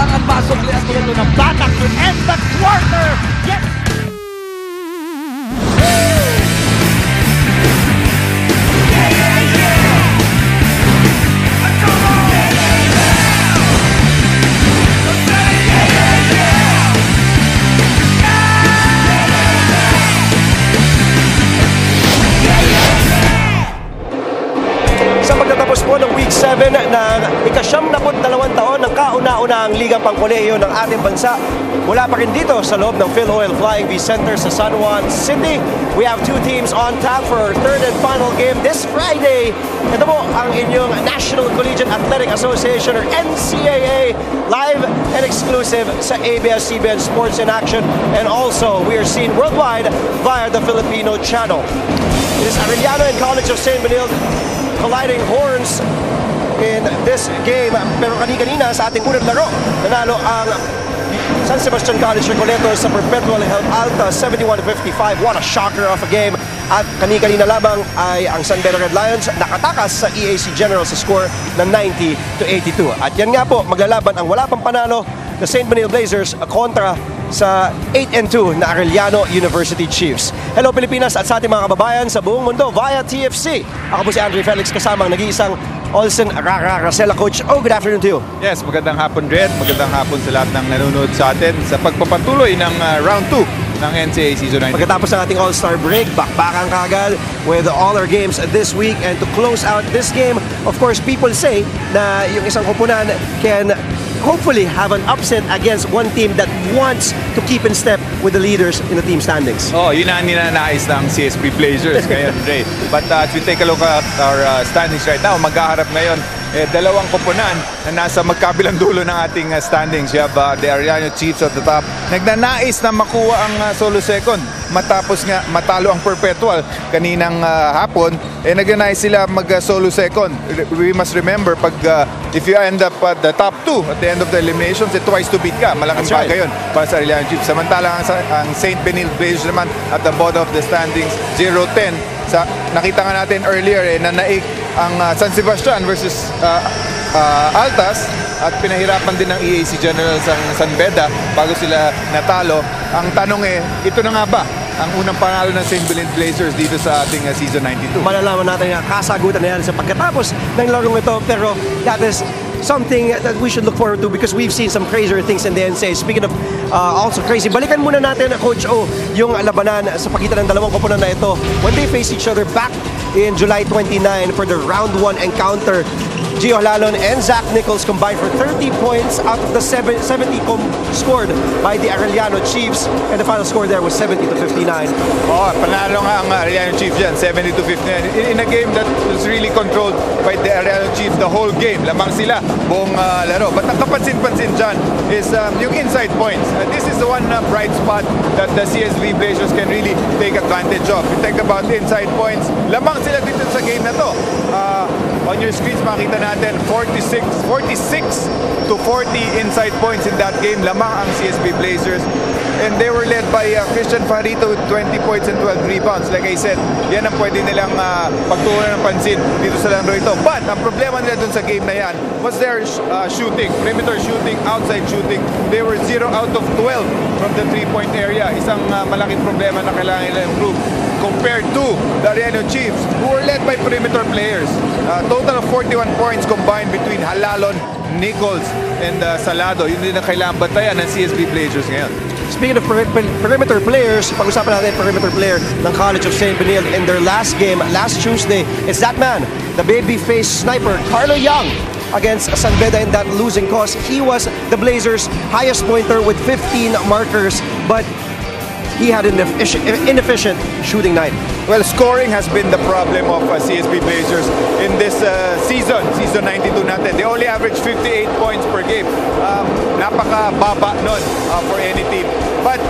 lang ang pasok at ito ng batak to end the quarter. Yes! Ng Week 7 ng ika-72 taon ng kauna-unahang ligang pangkolehiyo ng ating bansa. Mula pa rin dito sa loob ng Filoil Flying V Center sa San Juan City. We have two teams on tap for our third and final game this Friday. Ito po ang inyong National Collegiate Athletic Association or NCAA live and exclusive sa ABS-CBN Sports in Action, and also we are seen worldwide via the Filipino channel. It is Arellano and College of St. Benilde colliding horns in this game. Pero kanina sa ating unang laro, nanalo ang San Sebastian College Recoleto sa Perpetual Health Alta 71-55. What a shocker of a game. At kanina lamang ay ang San Beda Red Lions nakatakas sa EAC General sa score na 90-82. At yan nga po, maglalaban ang wala pang panalo na St. Benilde Blazers kontra sa 8-2 na Arellano University Chiefs. Hello Pilipinas at sa ating mga kababayan sa buong mundo via TFC. Ako po si Andre Felix kasama ang nag-iisang Olsen Racela. Coach, good afternoon to you. Yes, magandang hapon rin. Magandang hapon sa lahat ng nanonood sa atin sa pagpapatuloy ng round 2 ng NCAA Season 9. Pagkatapos ng ating All-Star break, bakbakan kagad with all our games this week. And to close out this game, of course, people say na yung isang koponan can hopefully have an upset against one team that wants to keep in step with the leaders in the team standings. Oh, yun ang ninanais ng CSB Blazers ngayon, Ray. But as we take a look at our standings right now, magkaharap ngayon dalawang koponan na nasa magkabilang dulo ng ating standings. You have the Arellano Chiefs at the top. Nagnanais na makuha ang solo second matapos nga matalo ang Perpetual kaninang hapon. Nagnanais sila mag-solo second. We must remember, if you end up at the top 2 at the end of the eliminations, twice to beat ka. Malaking bagay yun para sa Arellano Chiefs. Samantalang ang St. Benilde Blazers naman at the bottom of the standings, 0-10. Nakita nga natin earlier na naik ang San Sebastian versus Altas at pinahirapan din ng EAC General sa San Beda bago sila natalo. Ang tanong ito na nga ba ang unang panalo ng St. Benilde Blazers dito sa ating Season 92? Malalaman natin ang kasagutan na yan sa pagkatapos ng larong ito, pero that is something that we should look forward to because we've seen some crazier things in the NCAA. Speaking of also crazy, balikan muna natin, Coach O, yung labanan sa pagitan ng dalawang koponan na ito when they face each other back in July 29 for the round 1 encounter. Gio Lalon and Zach Nichols combined for 30 points out of the 70 scored by the Arellano Chiefs, and the final score there was 70-59. Oh, panalo nga ang Arellano Chiefs yan, 70-59 in a game that was really controlled by the Arellano Chiefs the whole game. Lamang sila buong laro. But ang kapansin-pansin dyan is yung inside points. This is the one bright spot that the CSB Blazers can really take advantage of. You think about inside points, lamang sila dito sa game na to. On your screens makita natin 46 to 40 inside points in that game. Lamang ang CSB Blazers. And they were led by Christian Farito with 20 points and 12 rebounds. Like I said, yan ang pwede nilang pagtuunan ng pansin dito sa laro ito. But ang problema nila dun sa game na yan was their shooting, perimeter shooting, outside shooting. They were 0 out of 12 from the 3-point area. Isang malaking problema na kailangan nila improve compared to the Arellano Chiefs, who were led by perimeter players. Total of 41 points combined between Halalon, Nichols, and Salado. Yun din ang kailangan batayan ng CSB Blazers ngayon. Speaking of perimeter players, pag-usapan natin perimeter player ng College of St. Benilde in their last game, last Tuesday. It's that man, the baby-faced sniper, Carlo Young, against San Beda in that losing cause. He was the Blazers' highest pointer with 15 markers, but he had an inefficient shooting night. Well, scoring has been the problem of CSB Blazers in this season 92 natin. They only average 58 points per game. Napaka-baba nun for any team. But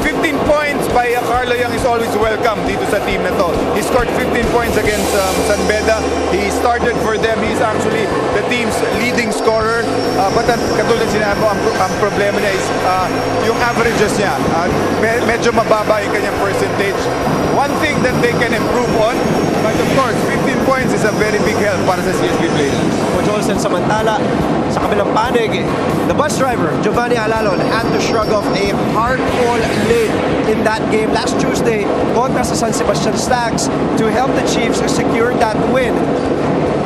15 points by Carlo Young is always welcome dito sa team na to. He scored 15 points against San Beda. He started for them. He's actually the team's leading scorer. But katulad sinabi mo, ang problema niya is yung averages niya. Medyo mababa yung kanyang percentage. One thing that they they can improve on. But of course, 15 points is a very big help para sa CSB players. Coach Olsen, samantala, sa kabilang panig, the bus driver, Giovanni Alalon, had to shrug off a hard-fought lead in that game last Tuesday kontra sa San Sebastian Stags to help the Chiefs secure that win.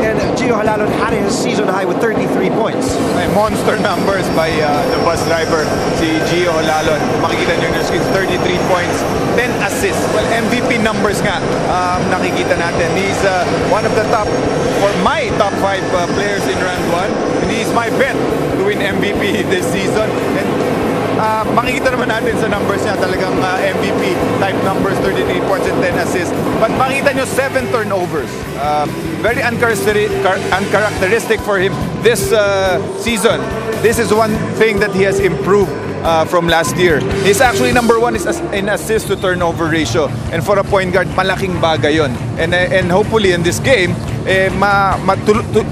And Gio Halalon had his season high with 33 points. May monster numbers by the bus driver, si Gio Halalon. Kung makikita nyo yung screen, 33 points, 10 assists. Well, MVP numbers nga nakikita natin. He's one of the top, for my top 5 players in round 1. And he's my bet to win MVP this season. And makikita naman natin sa numbers niya, talagang MVP type numbers, 33 points and 10 assists. But makikita nyo 7 turnovers. Very uncharacteristic for him this season. This is one thing that he has improved from last year. He's actually number 1 is in assist to turnover ratio. And for a point guard, malaking bagay yun. And hopefully in this game,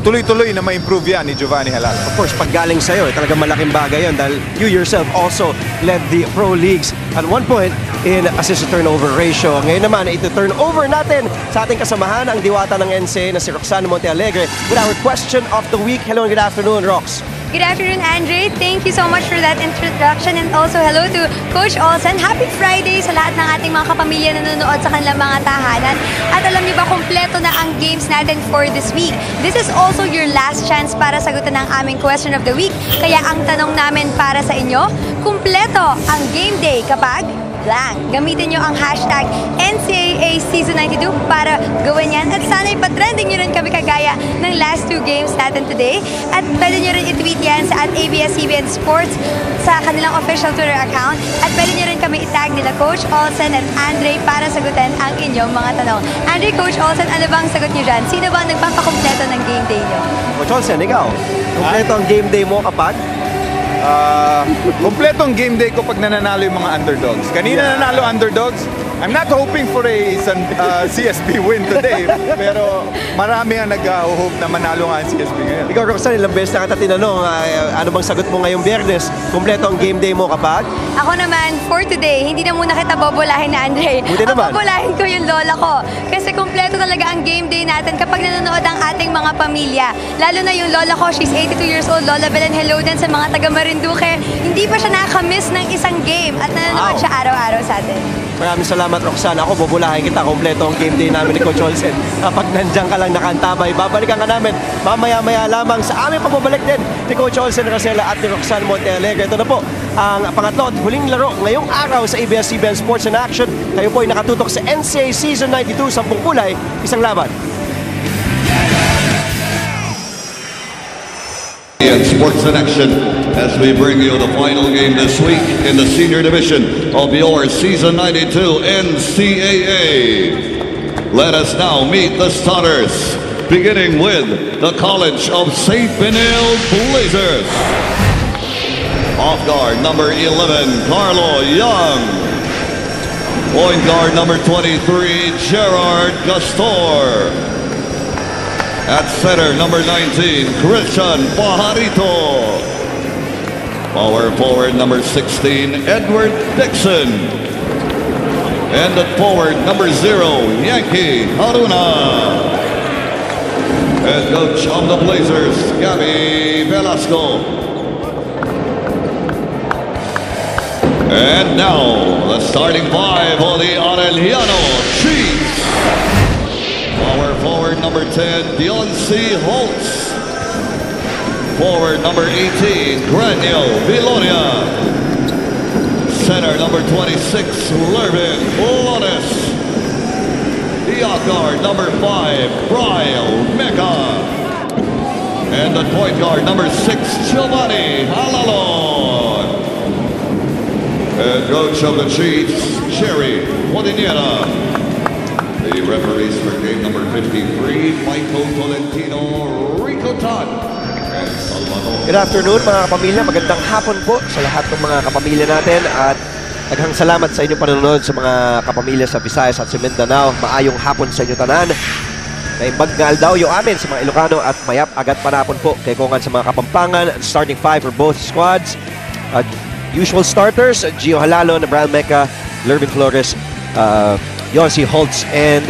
tuloy-tuloy na ma-improve yan ni Giovanni Halal. Of course, pag galing sa'yo, talagang malaking bagay yun dahil you yourself also led the pro leagues at one point in assist to turnover ratio. Ngayon naman, ito turnover natin sa ating kasamahan, ang diwata ng NCAA na si Roxanne Montealegre with our question of the week. Hello and good afternoon, Rox. Good afternoon, Andre. Thank you so much for that introduction and also hello to Coach Olsen. Happy Friday sa lahat ng ating mga kapamilya na nanonood sa kanilang mga tahanan. At alam niyo ba, kumpleto na ang games natin for this week. This is also your last chance para sagutin ang aming question of the week. Kaya ang tanong namin para sa inyo, kumpleto ang game day kapag blank. Gamitin nyo ang hashtag NCAA Season 92 para gawin yan. At sana'y patrending nyo rin kami kagaya ng last 2 games natin today. At pwede nyo rin i-tweet yan sa ABS-CBN Sports sa kanilang official Twitter account. At pwede nyo rin kami itag nila Coach Olsen at Andre para sagutin ang inyong mga tanong. Andre, Coach Olsen, ano bang sagot nyo dyan? Sino ba ang nagpapakompleto ng game day nyo? Coach Olsen, ikaw. Kompleto ang game day mo kapag? Kompletong game day ko pag nananalo yung mga underdogs. Kanina nanalo underdogs. I'm not hoping for a CSB win today, pero marami ang nag-hope na manalo nga ang CSB ngayon. Ikaw, Roxanne, ilang beses na kita tinanong, ano bang sagot mo ngayong Biyernes? Kompleto ang game day mo kapag? Ako naman, for today, hindi na muna kita bobolahin na Andre. Buti naman. Bobolahin ko yung lola ko. Kasi kompleto talaga ang game day natin kapag nanonood ang ating mga pamilya. Lalo na yung lola ko, she's 82 years old. Lola Belen, hello din sa mga taga Marinduque. Hindi pa siya nakamiss ng isang game at nanonood siya araw-araw sa atin. Maraming salamat, Roxanne. Ako, bubulahin kita. Kompleto ang game day namin ni Coach Olsen. Kapag nandiyan ka lang nakantabay, babalikan ka namin mamaya-maya lamang sa aming pagbabalik din ni Coach Olsen Rosella at ni Roxanne Montealegre. Ito na po ang pangatlo at huling laro ngayong araw sa ABS-CBN Sports in Action. Kayo po ay nakatutok sa NCAA Season 92, 10 kulay, isang laban. And Sports in Action as we bring you the final game this week in the senior division of your Season 92 NCAA. Let us now meet the starters, beginning with the College of St. Benilde Blazers. Off guard number 11, Carlo Young. Point guard number 23, Gerard Gastor. At center, number 19, Christian Pajarito. Power forward, number 16, Edward Dixon. And at forward, number 0, Yankee Haruna. Head coach of the Blazers, Gabby Velasco. And now, the starting 5 for the Arellano Chiefs. Power forward number 10, Dioncy Holtz. Forward number 18, Graniel Vilonia. Center number 26, Lervin Lones. The off guard number 5, Brian Mecca. And the point guard number 6, Giovanni Halalon. Head coach of the Chiefs, Jerry Modiniera. The referees for game number 53, Michael Tolentino, Rico Todd, and Salvador. Good afternoon mga kapamilya, magandang hapon po sa lahat ng mga kapamilya natin at daghang salamat sa inyong panonood sa mga kapamilya sa Visayas at sa Mindanao. Maayong hapon sa inyo tanan. Naimbag nga aldaw yung amin sa mga Ilocano at mayap agad panapon po kay kongan sa mga Kapampangan. Starting 5 for both squads. Usual starters, Gio Halalon, Brian Mecca, Lervin Flores, Yon si Holtz and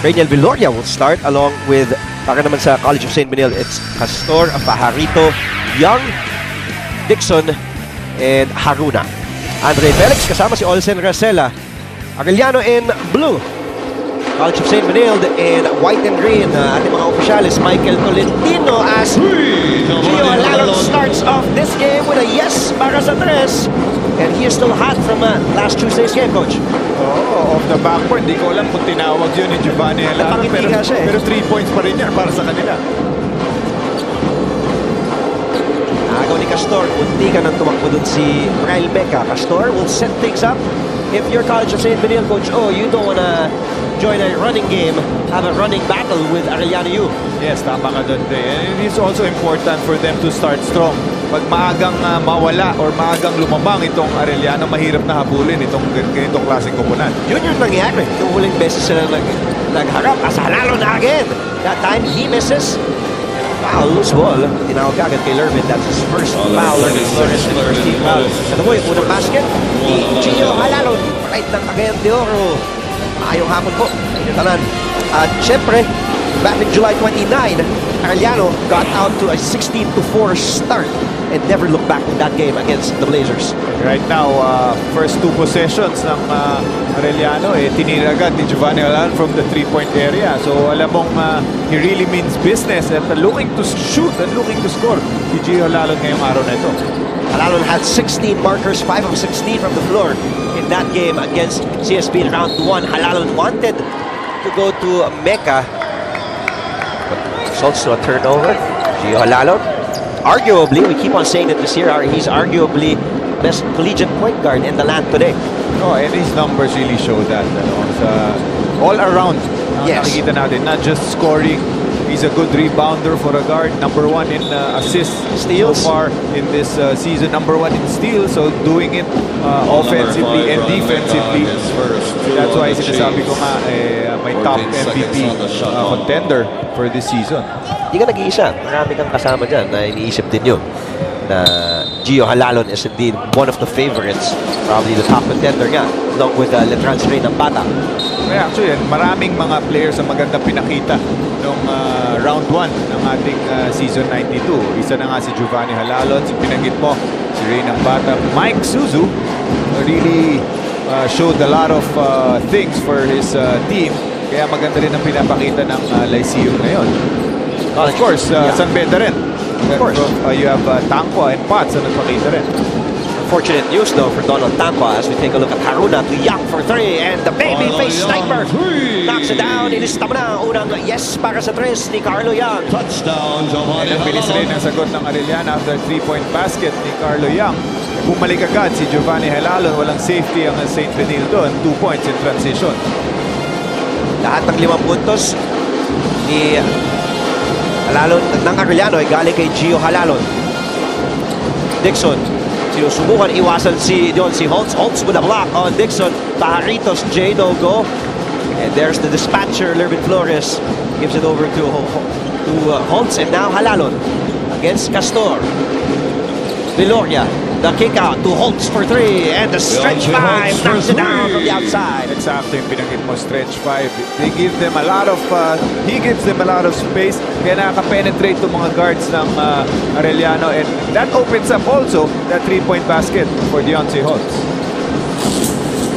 Rainiel Viloria will start along with, para naman sa College of St. Benilde, it's Castor, Pajarito, Young, Dixon, and Haruna. Andre Felix kasama si Olsen Racela. Arellano in blue. College of St. Benilde in white and green. Ating mga opisyalis, Michael Tolentino as Gio Alalo starts off this game with a yes para sa tres. And he is still hot from last Tuesday's game, Coach. Off the backboard. Di ko alam kung tinawag yun ni Giovanni Alalo. Pero 3 points pa rin yan para sa kanila. Agaw ni Castor, unti ka nang tumakbo dun si Rael Beca. Castor will set things up. If you're College of St. Benilde, Coach, you don't wanna join a running game, have a running battle with Arellano U. Yes, tama ka doon, Dre. And it is also important for them to start strong. Pag maagang mawala or maagang lumabang itong Arellano, mahirap na habulin itong ganitong klaseng koponan. Yun yung nangyari. Yung huling beses sila nagharap. Halalo na again. That time, he misses. Foul, loose ball. Tinawag agad kay Lervin. That's his first foul. First team foul. At mo, yung unang basket, ni Gio Alalo. Right ng Cagayan de Oro. Ayong hapon po. Tanan. At syempre, back in July 29, Arellano got out to a 16-4 start and never looked back in that game against the Blazers. Right now, first 2 possessions ng Arellano, tinira agad ni Giovanni Alalo from the 3-point area. So alam mong he really means business at looking to shoot and looking to score si Gio Alalo ngayong araw na ito. Alalo had 16 markers, 5 of 16 from the floor in that game against CSB in round 1. Alalo wanted to go to Mecca, but results to a turnover. Gio Alalo, arguably, we keep on saying that this year, he's arguably best collegiate point guard in the land today. Oh, and his numbers really show that. All around, nakikita natin, not just scoring. He's a good rebounder for a guard. Number 1 in assists steals so far in this season. Number 1 in steals. So doing it offensively and defensively. That's why sinasabi ko nga may top MVP contender for this season. Hindi ka nag-iisa. Marami kang kasama dyan na iniisip din yun. Na Gio Halalon is indeed one of the favorites. Probably the top contender nga. Along with Letrans Rey ng Bata. Actually, maraming mga players ang magandang pinakita nung round 1 ng ating season 92. Isa na nga si Giovanni Halalon, si pinanggit mo, si Rey ng Bata. Mike Suzu really showed a lot of things for his team. Kaya maganda rin ang pinapakita ng Lyceum ngayon. Of course, San Beda rin. Of course. You have Tangkwa and Pats na nagpakita rin. Fortunate news though for Donald Tangkwa as we take a look at Haruna to Young for 3 and the babyface sniper knocks it down. Ilista mo na ang unang yes para sa 3 ni Carlo Young. Touchdown, Giovanni Ang bilis rin ang sagot ng Arellano after 3-point basket ni Carlo Young. Bumalik agad si Giovanni Halalon. Walang safety ang St. Benilde doon. 2 points in transition. Lahat ng 5 puntos ni Halalon ng Arellano ay galing kay Gio Halalon. Dixon sinusubukan iwasan si Holtz. Holtz with a block on Dixon. Pajaritos, J no go. And there's the dispatcher, Lervin Flores. Gives it over to Holtz. And now Halalon against Castor. Viloria, the kick out to Holtz for 3. And the stretch 5 knocks it down from the outside. Exactly, pinanggit mo, stretch 5. They give them a lot of, he gives them a lot of space. Kaya nakaka-penetrate itong mga guards ng Arellano. And that opens up also that 3-point basket for Deontay Holtz.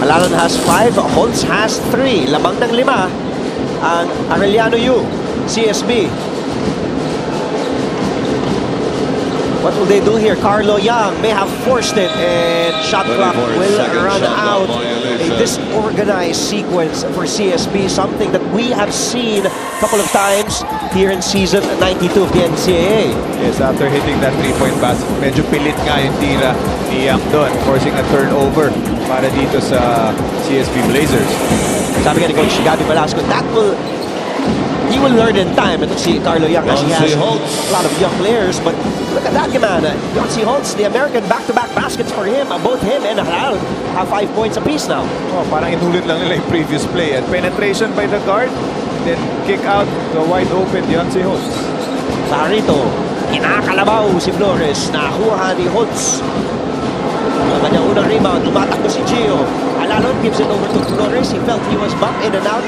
Halalon has 5, Holtz has 3. Lamang ng 5 ang Arellano U, CSB. What will they do here? Carlo Young may have forced it and shot clock will run out. A disorganized sequence for CSB, something that we have seen a couple of times here in season 92 of the NCAA. Yes, after hitting that 3-point basket, medyo pilit nga yung tira ni Young doon, forcing a turnover para dito sa CSB Blazers. Sabi nga ni Coach Gabby Velasco, he will learn in time. Ito si Carlo Young, as he has a lot of young players, but look at that, man. Deontay Holtz, the American back-to-back baskets for him. Both him and Halalon have 5 points apiece now. Oh, parang inulit lang nila yung previous play. And penetration by the guard, then kick out the wide open Deontay Holtz. Pajarito, kinakalabaw si Flores. Nakuha ni Holtz. Ang kanyang unang rebound, tumatakbo si Gio. Arellano gives it over to Flores. He felt he was bumped in and out.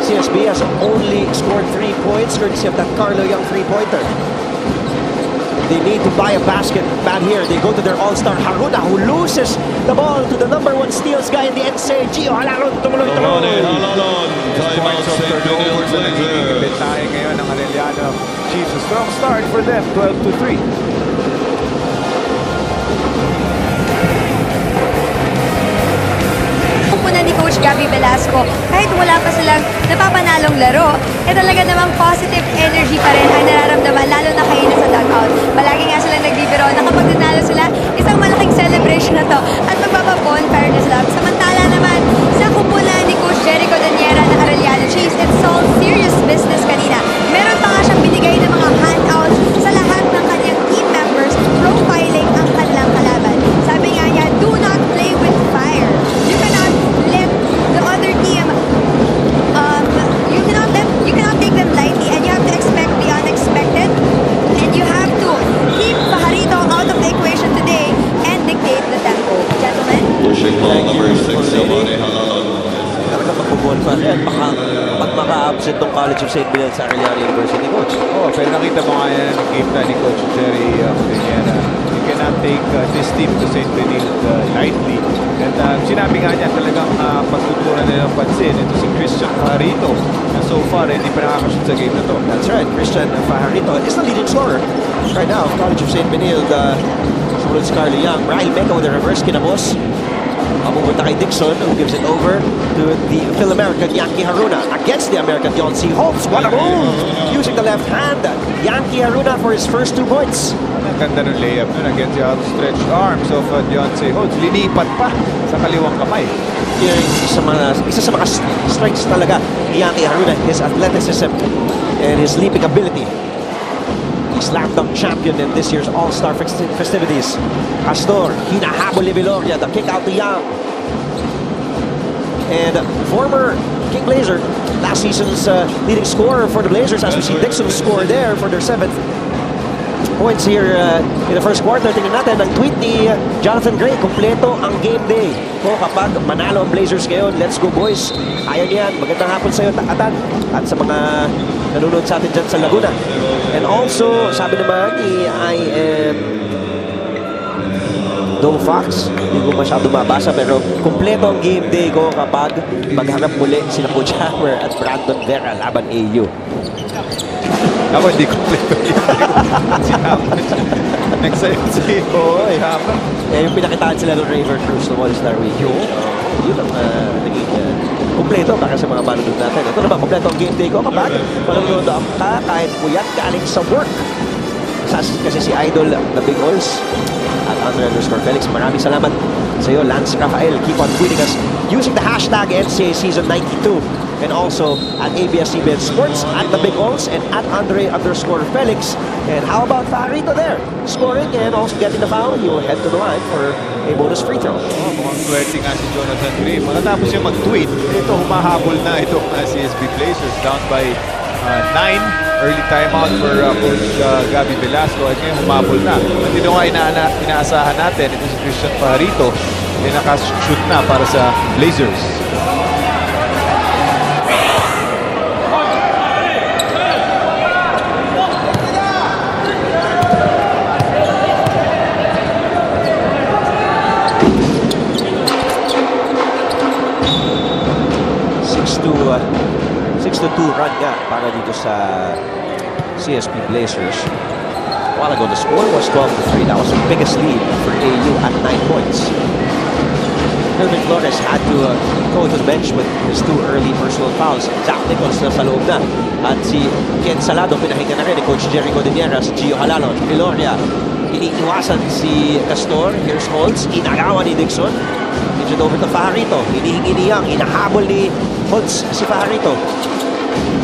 CSB has only scored 3 points courtesy of that Carlo Young three-pointer. They need to buy a basket. Bad here. They go to their all-star Haruna, who loses the ball to the #1 steals guy in the NCAA. Gio Halalon, tumuloy-tuloy. Points of turnovers na nagiging bentahe ngayon ng Arellano Chiefs. A strong start for them, 12-3. Muna ni Coach Gabby Velasco, kahit wala pa silang napapanalong laro, talaga namang positive energy pa rin ang nararamdaman, lalo na kayo na sa dugout. Palagi nga silang nagbibiro na kapag nanalo sila, isang malaking celebration na to at magbababonfire na sila. Samantala naman, sa kupunan ni Coach Jericho Daniera ng Arellano Chiefs, it's all serious business kanina. Meron pa nga siyang binigay ng mga handouts sa lahat ng kanyang team members, profiling ang kanilang kalaban. Sabi nga niya, do not play with fire. You cannot let the other team, you cannot take them lightly, and you have to expect the unexpected, and you have to keep Pajarito out of the equation today and dictate the tempo. Gentlemen? Pushing ball number 6, Giovanni Halalon. Talaga magbubonfire yan. Baka maka-absent ng College of St. Benilde sa Arellano University, Coach. Pero nakita mo nga yan ang game plan ni Coach Jerry Daniera. You cannot take this team to St. Benilde lightly. And sinabi nga niya talagang pagtutunan nila ng pansin. Ito si Christian Pajarito na so far hindi pa nakakashoot sa game na to. That's right. Christian Pajarito is the leading scorer right now of College of St. Benilde. Sumunod si Carlo Young. Rahil Meca with a reverse kinabos. Pupunta kay Dixon, who gives it over to the Phil-American Yankee Haruna against the American John C. Holtz. What a move! Using the left hand, Yankee Haruna for his first 2 points. Ang ganda ng layup nun against the outstretched arms of Deontay Holtz. Linipat pa sa kaliwang kamay. Isa sa mga strengths talaga ni Yankee Haruna, his athleticism and his leaping ability. Slam dunk champion in this year's All-Star festivities. Castor, hinahabol ni Viloria, the kick out to Young. And former King Blazer, last season's leading scorer for the Blazers, as we see Dixon score there for their 7th points here in the first quarter. Tingnan natin ang tweet ni Jonathan Gray, kompleto ang game day. Kapag manalo ang Blazers ngayon, let's go boys. Ayaw niyan, magandang hapon sa iyo, Takatan, at sa mga nanonood sa atin dyan sa Laguna. And also, sabi naman ni I am Dome Fox, hindi ko masyado mabasa, pero kompleto ang game day ko kapag magharap muli sila Coach Hammer at Brandon Vera laban AU. Ako hindi kompleto si Hammer. Nagsayo-sayo si Hammer. Yung pinakitaan sila ng Raver Cruz ng All-Star Week. Yun ang naging kompleto para sa mga manonood natin. Ito naman, kompleto ang game day ko kapag manonood ka kahit puyat galing sa work. Kasi si Idol na Big Alls at @Andre_Felix, maraming salamat sa iyo, Lance Rafael. Keep on tweeting us using the hashtag NCAA Season 92 and also at ABS-CBN Sports, at the Big Alls, and at @Andre_Felix. And how about Pajarito there? Scoring and also getting the foul. He will head to the line for a bonus free throw. Mukhang swerte nga si Jonathan Gray. Matapos yung mag-tweet, ito humahabol na itong CSB Blazers down by 9. Early timeout for Coach Gabby Velasco. At ngayon humabol na. At ito nga inaasahan natin, ito si Christian Pajarito, nakashoot na para sa Blazers. The 2 run nga para dito sa CSB Blazers. A while ago, the score was 12-3. That was the biggest lead for AU at 9 points. Melvin Flores had to go to the bench with his 2 early personal fouls. Zach Nichols na sa loob na. At si Ken Salado, pinahinga na rin ni Coach Jerry Codiniera, si Gio Halalon, Viloria. Iniiwasan si Castor. Here's Holtz. Inagawa ni Dixon. Gives it over to Pajarito. Hinihingi ni Young. Inahabol ni Holtz si Pajarito.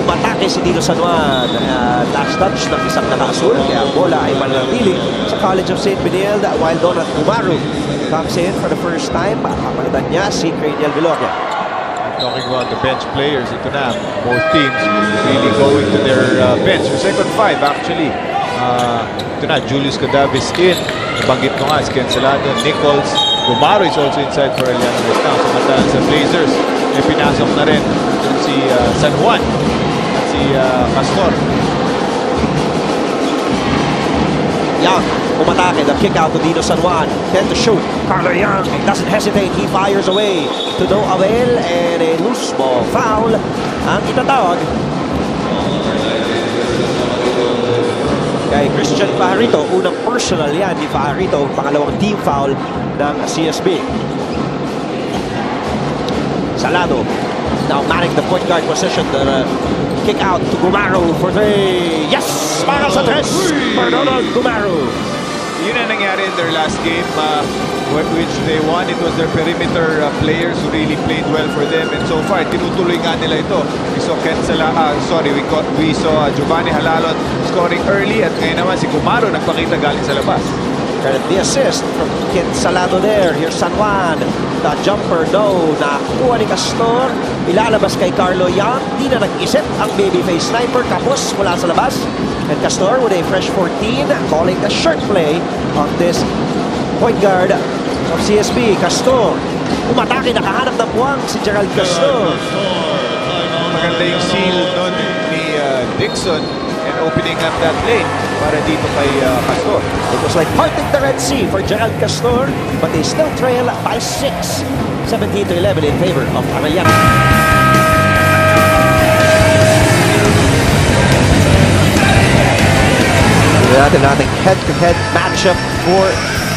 Umatake si Dino San Juan. Last touch ng isang naka-asul. Kaya ang bola ay mananatili sa College of St. Benilde, while Donat Umaru comes in for the first time. Papalitan niya si Craniel Viloria. Talking about the bench players, ito na. Both teams really going to their bench. Your second 5 actually Ito na, Julius Cadavis in. Nabanggit ko nga, Ken Salado, Nichols. Gumaro is also inside for Arellano right now. Samantalang sa Blazers, may pinasok na rin si San Juan at si Castor. Young, umatake, the kick out to Dino San Juan. Then to shoot. Carlo Young doesn't hesitate. He fires away to no avail, and a loose ball foul ang itatawag kay Christian Pajarito. Unang personal yan ni Pajarito, pangalawang team foul ng CSB. Salado now manning the point guard position. The kick out to Gumaro for three. Yes! Para sa tres! Fernando Gumaro. Yun ang nangyari in their last game, which they won. It was their perimeter players who really played well for them. And so far, tinutuloy nga nila ito. We saw we saw Giovanni Halalon scoring early. At ngayon naman si Gumaro nagpakita galing sa labas. And the assist from Ken Salado there. Here's San Juan. The jumper, no. Nakuha ni Castor. Ilalabas kay Carlo Young. Di na nag-isip ang babyface sniper. Kapos mula sa labas. And Castor with a fresh 14. Calling the short play on this point guard of CSB. Castor. Umatake, nakahanap ng buwang si Gerald Castor. Maganda yung seal doon ni Dixon and opening up that lane para dito kay Castor. It was like parting the Red Sea for Gerald Castor, but they still trail by 6. 17-11 in favor of Arellano. Nating head-to-head matchup for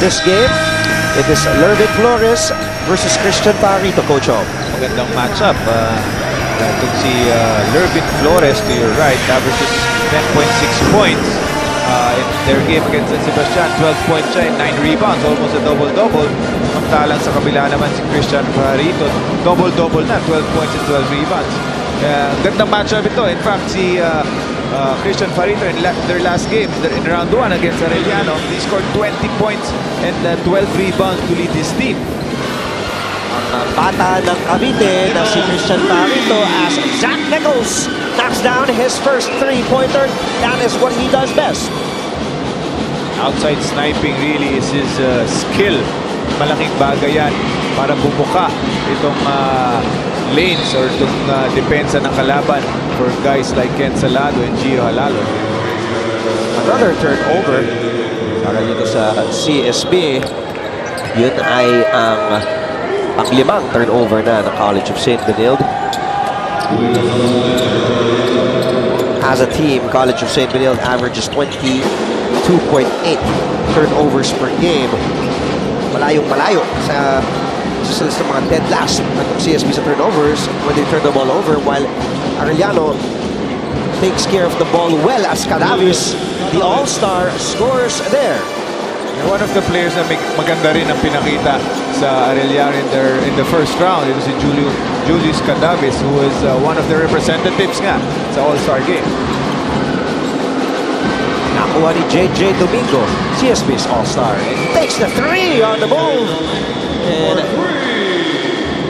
this game. It is Lervin Flores versus Christian Pajarito, Coach O. Magandang matchup. Itong si Lervin Flores to your right averages 10.6 points in their game against San Sebastian. 12 points siya and 9 rebounds, almost a double-double. Samantalang sa kabila naman si Christian Pajarito, double-double na, 12 points and 12 rebounds. Gandang matchup ito. In fact, si Christian Pajarito in their last game, in round 1 against Arellano, he scored 20 points and 12 rebounds to lead his team. Ang bata ng Cavite na si Christian Pajarito as Zach Nichols knocks down his first three-pointer. That is what he does best. Outside sniping really is his skill. Malaking bagay yan para bumuka itong lanes or itong depensa ng kalaban for guys like Ken Salado and Gio Halalo. Another turnover para dito sa CSB. Yun ay ang panglimang turnover na ng College of St. Benilde. As a team, College of St. Benilde averages 22.8 turnovers per game. Malayong-malayo sa mga dead last ng CSB sa turnovers when they turn the ball over, while Arellano takes care of the ball well as Cadavis, the all-star, scores there. One of the players na maganda rin ang pinakita sa Arellano in the first round, ito si Julius Cadavis, who is one of the representatives nga sa all-star game. Nakuha ni JJ Domingo, CSB's all-star, and takes the three on the move. And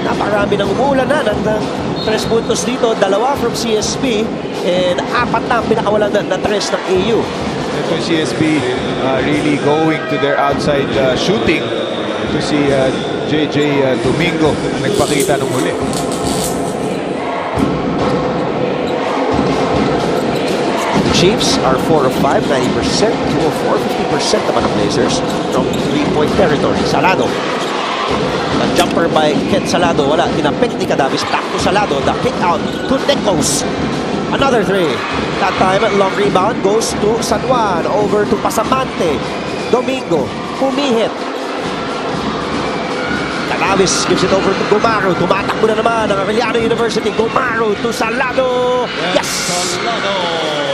naparami ng umuulan na ng 3 puntos dito, 2 from CSB and 4 na pinakawalan na 3 ng AU. Ito CSB really going to their outside shooting. Ito si JJ Domingo nagpakita nung huli. Chiefs are 4 of 5, 90%, 2 of 4, 50% naman ng Blazers from 3-point territory. Salado. The jumper by Ken Salado, wala. Tinapik ni Cadavis. Back to Salado. The kick out to Nichols. Another 3. That time, long rebound goes to San Juan. Over to Pasamante. Domingo. Humihit. Cadavis gives it over to Gumaro. Tumatakbo na naman ang Arellano University. Gumaro to Salado. Yes! Salado.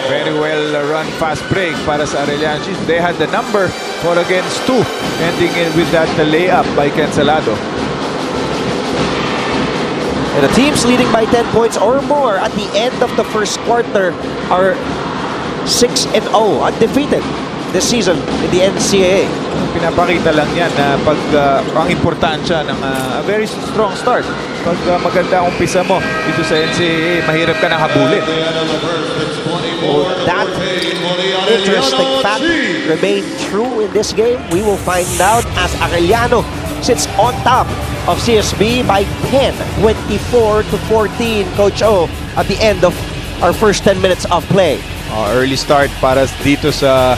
Very well run fast break para sa Arellano. They had the number 4 against 2, ending in with that layup by Ken Salado. And the teams leading by 10 points or more at the end of the first quarter are 6-0, undefeated. this season in the NCAA. Pinapakita lang yan na pag ang importansya ng a very strong start. Pag maganda ang umpisa mo dito sa NCAA, mahirap ka nang habulin. That interesting fact remain true in this game. We will find out as Arellano sits on top of CSB by 10, 24-14, Coach O, at the end of our first 10 minutes of play. Early start para dito sa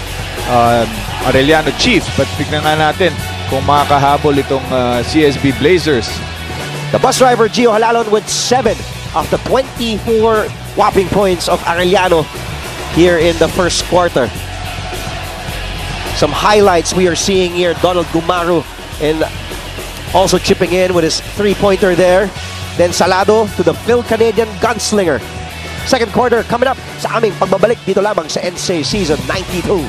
Arellano Chiefs. But tignan nga natin kung makakahabol itong CSB Blazers. The bus driver, Gio Halalon, with 7 of the 24 whopping points of Arellano here in the first quarter. Some highlights we are seeing here. Donald Gumaru and also chipping in with his three-pointer there. Then Salado to the Phil Canadian gunslinger. Second quarter coming up sa aming pagbabalik dito lamang sa NCAA Season 92.